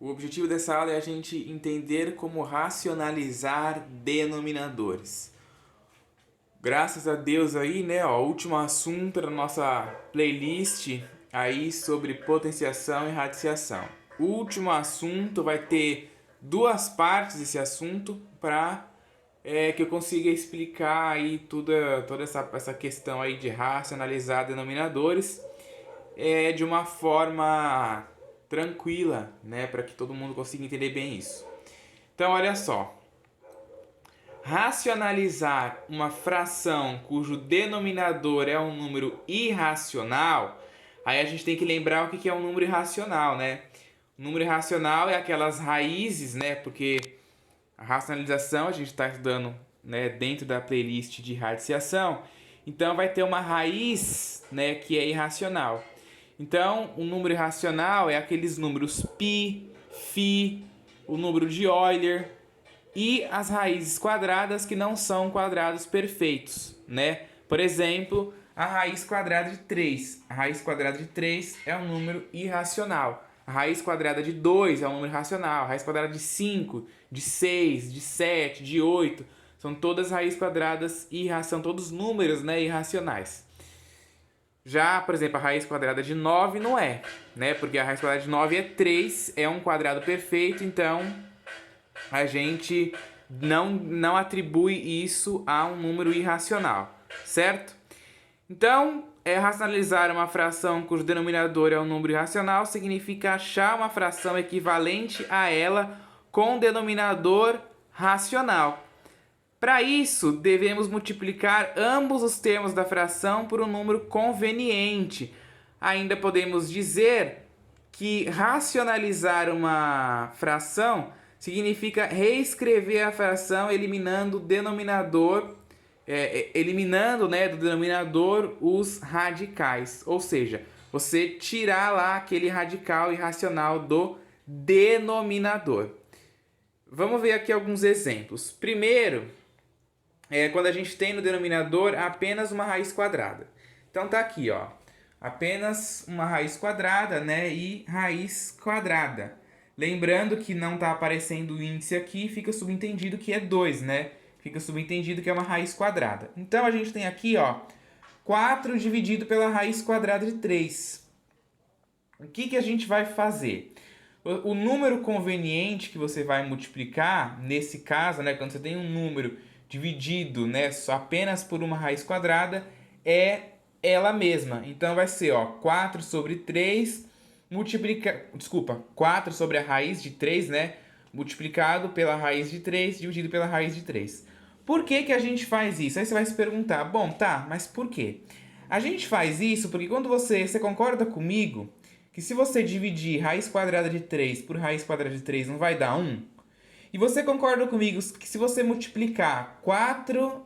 O objetivo dessa aula é a gente entender como racionalizar denominadores. Graças a Deus aí, né, ó, último assunto da nossa playlist aí sobre potenciação e radiciação. O último assunto vai ter duas partes desse assunto para que eu consiga explicar aí toda essa questão aí de racionalizar denominadores de uma forma tranquila, né, para que todo mundo consiga entender bem isso. Então, olha só. Racionalizar uma fração cujo denominador é um número irracional, aí a gente tem que lembrar o que é um número irracional, né? O número irracional é aquelas raízes, né? Porque a racionalização a gente está estudando, né, dentro da playlist de radiciação, então vai ter uma raiz, né, que é irracional. Então, o número irracional é aqueles números π, φ, o número de Euler e as raízes quadradas que não são quadrados perfeitos, né? Por exemplo, a raiz quadrada de 3. A raiz quadrada de 3 é um número irracional. A raiz quadrada de 2 é um número racional. A raiz quadrada de 5, de 6, de 7, de 8, são todas raízes quadradas são todos números, né, irracionais. Já, por exemplo, a raiz quadrada de 9 não é, né? Porque a raiz quadrada de 9 é 3, é um quadrado perfeito, então a gente não atribui isso a um número irracional, certo? Então, racionalizar uma fração cujo denominador é um número irracional significa achar uma fração equivalente a ela com denominador racional. Para isso, devemos multiplicar ambos os termos da fração por um número conveniente. Ainda podemos dizer que racionalizar uma fração significa reescrever a fração eliminando o denominador, eliminando, né, do denominador os radicais. Ou seja, você tirar lá aquele radical irracional do denominador. Vamos ver aqui alguns exemplos. Primeiro, quando a gente tem no denominador apenas uma raiz quadrada. Então tá aqui, ó, apenas uma raiz quadrada, né, e raiz quadrada. Lembrando que não está aparecendo o índice aqui, fica subentendido que é 2, né? Fica subentendido que é uma raiz quadrada. Então a gente tem aqui, ó, 4 dividido pela raiz quadrada de 3. O que a gente vai fazer? O número conveniente que você vai multiplicar, nesse caso, né, quando você tem um número dividido, né, só apenas por uma raiz quadrada, é ela mesma. Então vai ser, ó, 4 sobre 3 4 sobre a raiz de 3, né, multiplicado pela raiz de 3 dividido pela raiz de 3. Por que a gente faz isso? Aí você vai se perguntar, bom, tá, mas por quê? A gente faz isso porque quando você concorda comigo que se você dividir raiz quadrada de 3 por raiz quadrada de 3 não vai dar 1? E você concorda comigo que se você multiplicar 4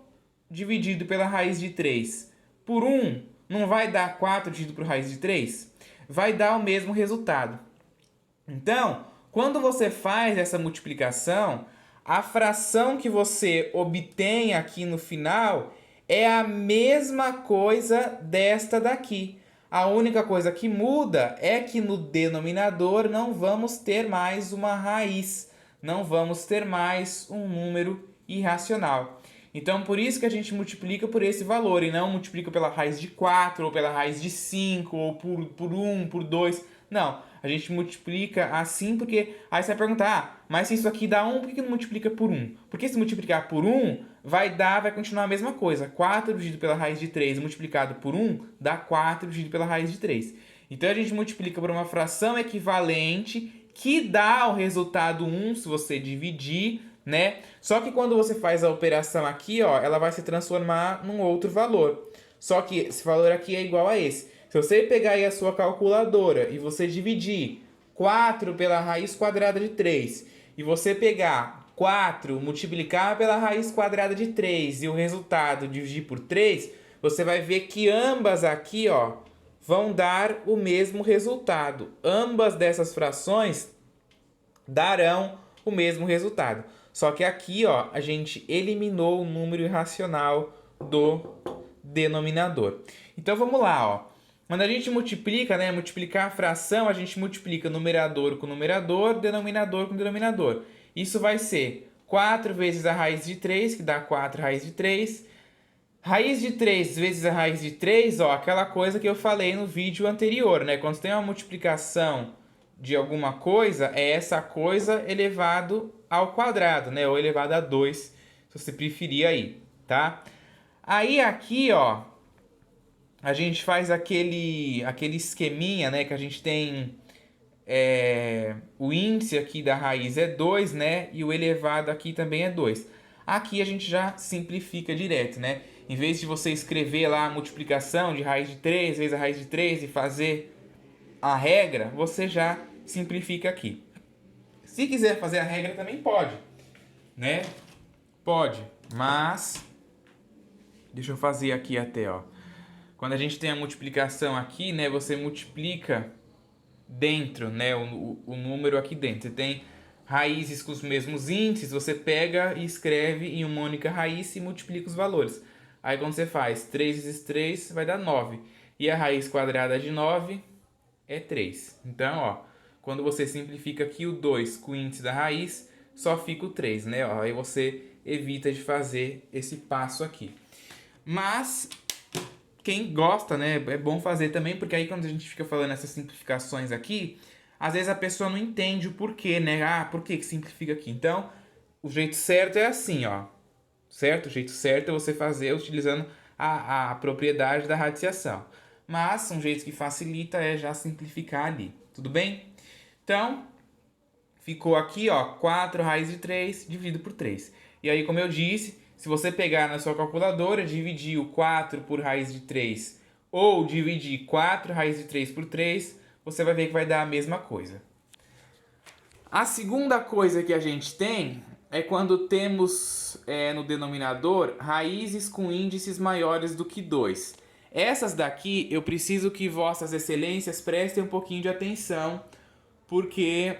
dividido pela raiz de 3 por 1, não vai dar 4 dividido por raiz de 3? Vai dar o mesmo resultado. Então, quando você faz essa multiplicação, a fração que você obtém aqui no final é a mesma coisa desta daqui. A única coisa que muda é que no denominador não vamos ter mais uma raiz, não vamos ter mais um número irracional. Então, por isso que a gente multiplica por esse valor e não multiplica pela raiz de 4, ou pela raiz de 5, ou por 1, por 2. Não, a gente multiplica assim porque... Aí você vai perguntar, mas se isso aqui dá 1, por que não multiplica por 1? Porque se multiplicar por 1, vai continuar a mesma coisa. 4 dividido pela raiz de 3 multiplicado por 1 dá 4 dividido pela raiz de 3. Então, a gente multiplica por uma fração equivalente que dá o resultado 1 se você dividir, né? Só que quando você faz a operação aqui, ó, ela vai se transformar num outro valor. Só que esse valor aqui é igual a esse. Se você pegar aí a sua calculadora e você dividir 4 pela raiz quadrada de 3 e você pegar 4, multiplicar pela raiz quadrada de 3 e o resultado dividir por 3, você vai ver que ambas aqui, ó, vão dar o mesmo resultado. Ambas dessas frações darão o mesmo resultado. Só que aqui, ó, a gente eliminou o número irracional do denominador. Então vamos lá, ó. Quando a gente multiplica, né, multiplicar a fração, a gente multiplica numerador com numerador, denominador com denominador. Isso vai ser 4 vezes a raiz de 3, que dá 4 raiz de 3. Raiz de 3 vezes a raiz de 3, ó, aquela coisa que eu falei no vídeo anterior, né? Quando tem uma multiplicação de alguma coisa, é essa coisa elevado ao quadrado, né? Ou elevado a 2, se você preferir aí, tá? Aí aqui, ó, a gente faz aquele esqueminha, né? Que a gente tem o índice aqui da raiz é 2, né? E o elevado aqui também é 2. Aqui a gente já simplifica direto, né? Em vez de você escrever lá a multiplicação de raiz de 3 vezes a raiz de 3 e fazer a regra, você já simplifica aqui. Se quiser fazer a regra também pode, né? Pode, mas deixa eu fazer aqui até, ó. Quando a gente tem a multiplicação aqui, né, você multiplica dentro, né, o número aqui dentro. Você tem raízes com os mesmos índices, você pega e escreve em uma única raiz e multiplica os valores. Aí quando você faz 3 vezes 3 vai dar 9. E a raiz quadrada de 9 é 3. Então, ó, quando você simplifica aqui o 2 com o índice da raiz, só fica o 3, né? Ó, aí você evita de fazer esse passo aqui. Mas quem gosta, né, é bom fazer também, porque aí quando a gente fica falando essas simplificações aqui, às vezes a pessoa não entende o porquê, né? Ah, por que simplifica aqui? Então, o jeito certo é assim, ó. Certo? O jeito certo é você fazer utilizando a propriedade da radiciação. Mas um jeito que facilita é já simplificar ali. Tudo bem? Então, ficou aqui, ó, 4 raiz de 3 dividido por 3. E aí, como eu disse, se você pegar na sua calculadora, dividir o 4 por raiz de 3 ou dividir 4 raiz de 3 por 3, você vai ver que vai dar a mesma coisa. A segunda coisa que a gente tem é quando temos no denominador raízes com índices maiores do que 2. Essas daqui eu preciso que vossas excelências prestem um pouquinho de atenção, porque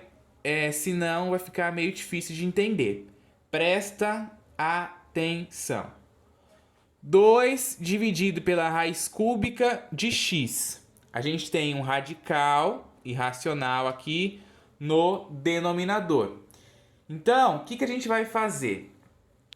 senão vai ficar meio difícil de entender. Presta atenção. 2 dividido pela raiz cúbica de x. A gente tem um radical irracional aqui no denominador. Então, o que a gente vai fazer?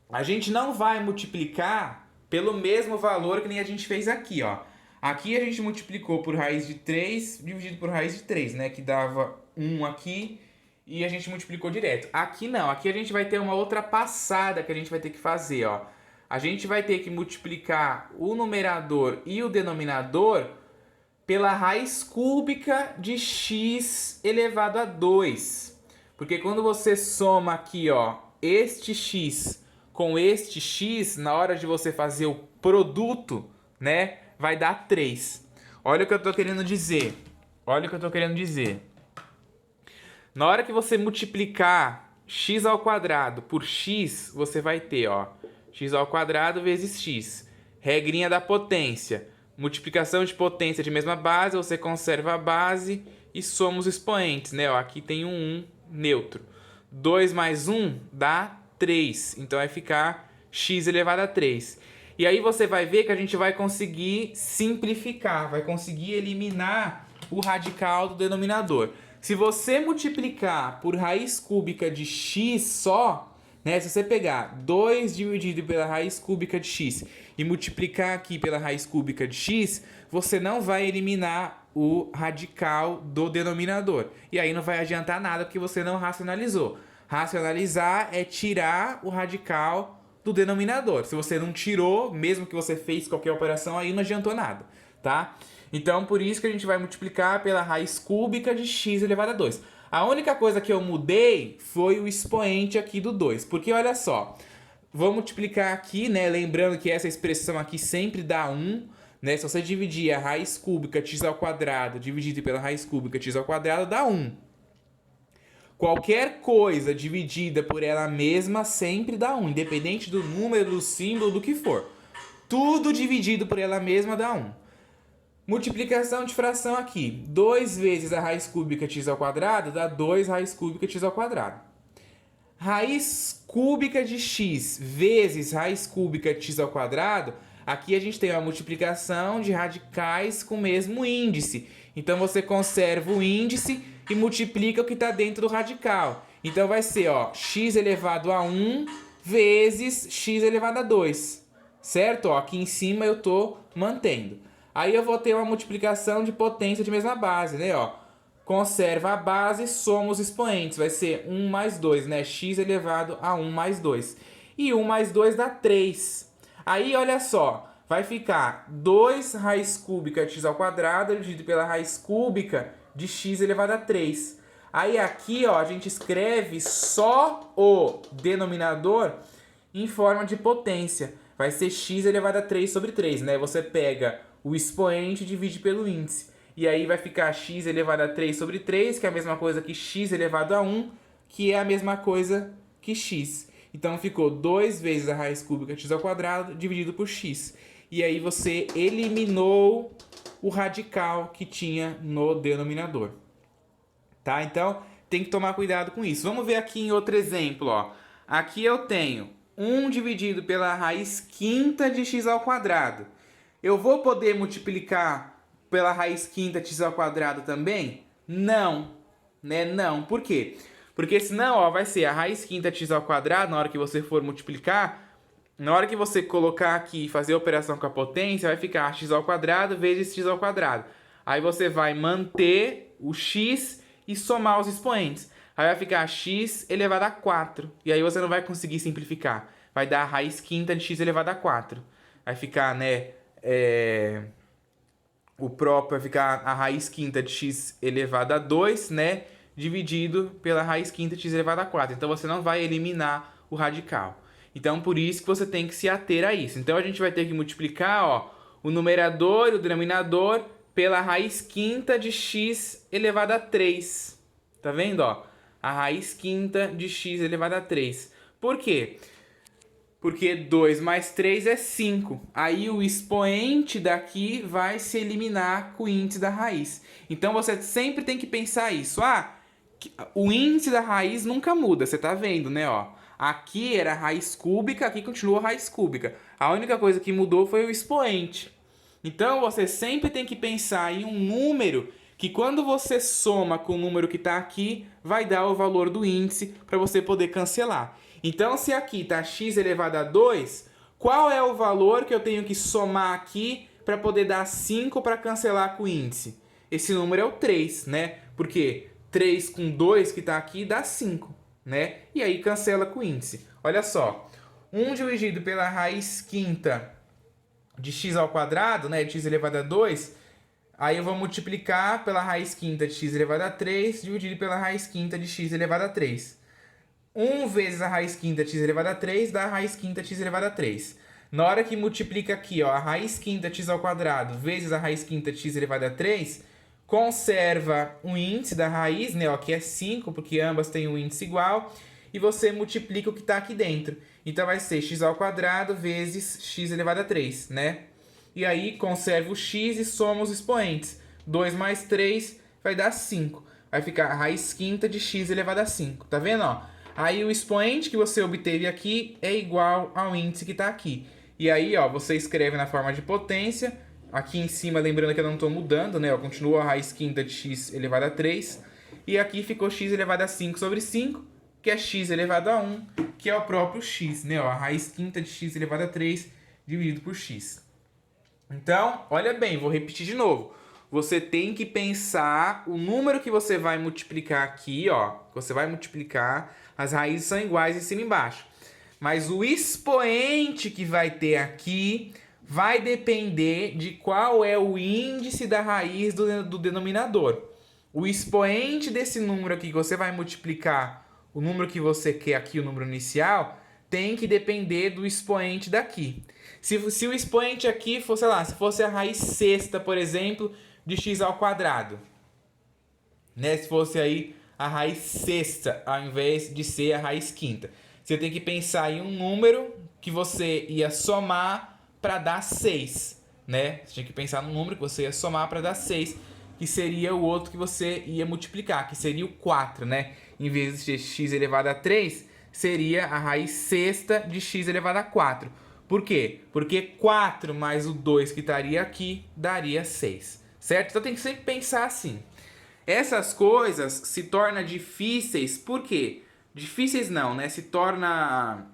A gente não vai multiplicar pelo mesmo valor que nem a gente fez aqui, ó. Aqui a gente multiplicou por raiz de 3 dividido por raiz de 3, né? Que dava 1 aqui e a gente multiplicou direto. Aqui não, aqui a gente vai ter uma outra passada que a gente vai ter que fazer, ó. A gente vai ter que multiplicar o numerador e o denominador pela raiz cúbica de x elevado a 2. Porque quando você soma aqui, ó, este x com este x, na hora de você fazer o produto, né, vai dar 3. Olha o que eu tô querendo dizer. Olha o que eu tô querendo dizer. Na hora que você multiplicar x ao quadrado por x, você vai ter, ó, x ao quadrado vezes x. Regrinha da potência. Multiplicação de potência de mesma base, você conserva a base e soma os expoentes, né? Ó, aqui tem um 1 neutro. 2 mais 1 dá 3. Então vai ficar x elevado a 3. E aí você vai ver que a gente vai conseguir simplificar, vai conseguir eliminar o radical do denominador. Se você multiplicar por raiz cúbica de x só, né, se você pegar 2 dividido pela raiz cúbica de x e multiplicar aqui pela raiz cúbica de x, você não vai eliminar o radical do denominador. E aí não vai adiantar nada porque você não racionalizou. Racionalizar é tirar o radical do denominador. Se você não tirou, mesmo que você fez qualquer operação, aí não adiantou nada, tá? Então, por isso que a gente vai multiplicar pela raiz cúbica de x elevado a 2. A única coisa que eu mudei foi o expoente aqui do 2. Porque, olha só, vou multiplicar aqui, né? Lembrando que essa expressão aqui sempre dá 1. Né? Se você dividir a raiz cúbica x ao quadrado dividido pela raiz cúbica x ao quadrado, dá 1. Qualquer coisa dividida por ela mesma sempre dá 1. Independente do número, do símbolo, do que for. Tudo dividido por ela mesma dá 1. Multiplicação de fração aqui. 2 vezes a raiz cúbica x ao quadrado dá 2 raiz cúbica x ao quadrado. Raiz cúbica de x vezes raiz cúbica de x ao quadrado, Aqui a gente tem uma multiplicação de radicais com o mesmo índice. Então você conserva o índice e multiplica o que está dentro do radical. Então vai ser, ó, x elevado a 1 vezes x elevado a 2. Certo? Ó, aqui em cima eu estou mantendo. Aí eu vou ter uma multiplicação de potência de mesma base, né? Ó, conserva a base, soma os expoentes. Vai ser 1 mais 2, né? X elevado a 1 mais 2. E 1 mais 2 dá 3. Aí, olha só, vai ficar 2 raiz cúbica de x ao quadrado dividido pela raiz cúbica de x elevado a 3. Aí aqui, ó, a gente escreve só o denominador em forma de potência. Vai ser x elevado a 3 sobre 3, né? Você pega o expoente e divide pelo índice. E aí vai ficar x elevado a 3 sobre 3, que é a mesma coisa que x elevado a 1, que é a mesma coisa que x. Então ficou 2 vezes a raiz cúbica de x ao quadrado dividido por x. E aí você eliminou o radical que tinha no denominador. Tá? Então tem que tomar cuidado com isso. Vamos ver aqui em outro exemplo, ó. Aqui eu tenho 1 dividido pela raiz quinta de x ao quadrado. Eu vou poder multiplicar pela raiz quinta de x ao quadrado também? Não, né? Não. Por quê? Porque senão, ó, vai ser a raiz quinta de x ao quadrado, na hora que você for multiplicar, na hora que você colocar aqui e fazer a operação com a potência, vai ficar x ao quadrado vezes x ao quadrado. Aí você vai manter o x e somar os expoentes. Aí vai ficar x elevado a 4. E aí você não vai conseguir simplificar. Vai dar a raiz quinta de x elevado a 4. Vai ficar, né, o próprio vai ficar a raiz quinta de x elevado a 2, né, dividido pela raiz quinta de x elevado a 4. Então você não vai eliminar o radical. Então por isso que você tem que se ater a isso. Então a gente vai ter que multiplicar, ó, o numerador e o denominador pela raiz quinta de x elevado a 3. Tá vendo, ó? A raiz quinta de x elevado a 3. Por quê? Porque 2 mais 3 é 5. Aí o expoente daqui vai se eliminar com o índice da raiz. Então você sempre tem que pensar isso. Ah, o índice da raiz nunca muda, você tá vendo, né? Ó, aqui era raiz cúbica, aqui continua raiz cúbica. A única coisa que mudou foi o expoente. Então você sempre tem que pensar em um número que quando você soma com o número que está aqui, vai dar o valor do índice para você poder cancelar. Então, se aqui está x elevado a 2, qual é o valor que eu tenho que somar aqui para poder dar 5 para cancelar com o índice? Esse número é o 3, né? Porque 3 com 2 que está aqui dá 5, né? E aí cancela com o índice. Olha só, 1 dividido pela raiz quinta de x ao quadrado, né, de x elevado a 2, aí eu vou multiplicar pela raiz quinta de x elevado a 3, dividido pela raiz quinta de x elevado a 3. 1 vezes a raiz quinta de x elevado a 3 dá a raiz quinta de x elevado a 3. Na hora que multiplica aqui, ó, a raiz quinta de x ao quadrado vezes a raiz quinta de x elevado a 3, conserva o índice da raiz, né, ó, que é 5, porque ambas têm um índice igual, e você multiplica o que está aqui dentro. Então vai ser x ao quadrado vezes x elevado a 3, né? E aí conserva o x e soma os expoentes. 2 mais 3 vai dar 5. Vai ficar a raiz quinta de x elevado a 5. Tá vendo, ó? Aí o expoente que você obteve aqui é igual ao índice que está aqui. E aí, ó, você escreve na forma de potência. Aqui em cima, lembrando que eu não estou mudando, né? Ó, continua a raiz quinta de x elevado a 3. E aqui ficou x elevado a 5 sobre 5, que é x elevado a 1, que é o próprio x, né? Ó, a raiz quinta de x elevado a 3 dividido por x. Então, olha bem, vou repetir de novo. Você tem que pensar o número que você vai multiplicar aqui, ó. Você vai multiplicar, as raízes são iguais em cima e embaixo. Mas o expoente que vai ter aqui vai depender de qual é o índice da raiz do denominador. O expoente desse número aqui que você vai multiplicar, o número que você quer aqui, o número inicial, tem que depender do expoente daqui. Se o expoente aqui fosse, sei lá, se fosse a raiz sexta, por exemplo, de x ao quadrado, né? Se fosse aí a raiz sexta, ao invés de ser a raiz quinta. Você tem que pensar em um número que você ia somar para dar 6, né? Você tinha que pensar num número que você ia somar para dar 6, que seria o outro que você ia multiplicar, que seria o 4, né? Em vez de x elevado a 3, seria a raiz sexta de x elevado a 4. Por quê? Porque 4 mais o 2 que estaria aqui daria 6, certo? Então tem que sempre pensar assim. Essas coisas se tornam difíceis, por quê? Difíceis não, né? Se torna...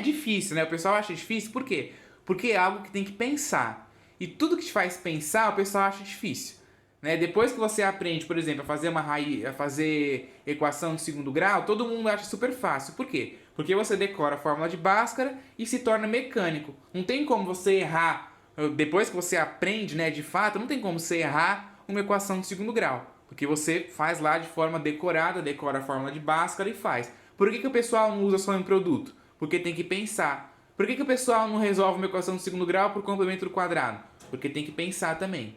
difícil, né? O pessoal acha difícil, por quê? Porque é algo que tem que pensar. E tudo que te faz pensar, o pessoal acha difícil. Né? Depois que você aprende, por exemplo, a fazer uma raiz, a fazer equação de segundo grau, todo mundo acha super fácil. Por quê? Porque você decora a fórmula de Bhaskara e se torna mecânico. Não tem como você errar, depois que você aprende, né, de fato, não tem como você errar uma equação de segundo grau. Porque você faz lá de forma decorada, decora a fórmula de Bhaskara e faz. Por que o pessoal não usa só um produto? Porque tem que pensar. Por que o pessoal não resolve uma equação de segundo grau por complemento do quadrado? Porque tem que pensar também.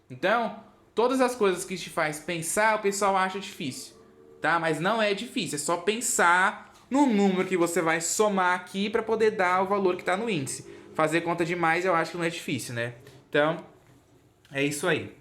Então, todas as coisas que te faz pensar, o pessoal acha difícil, tá? Mas não é difícil, é só pensar no número que você vai somar aqui para poder dar o valor que está no índice. Fazer conta demais eu acho que não é difícil, né? Então, é isso aí.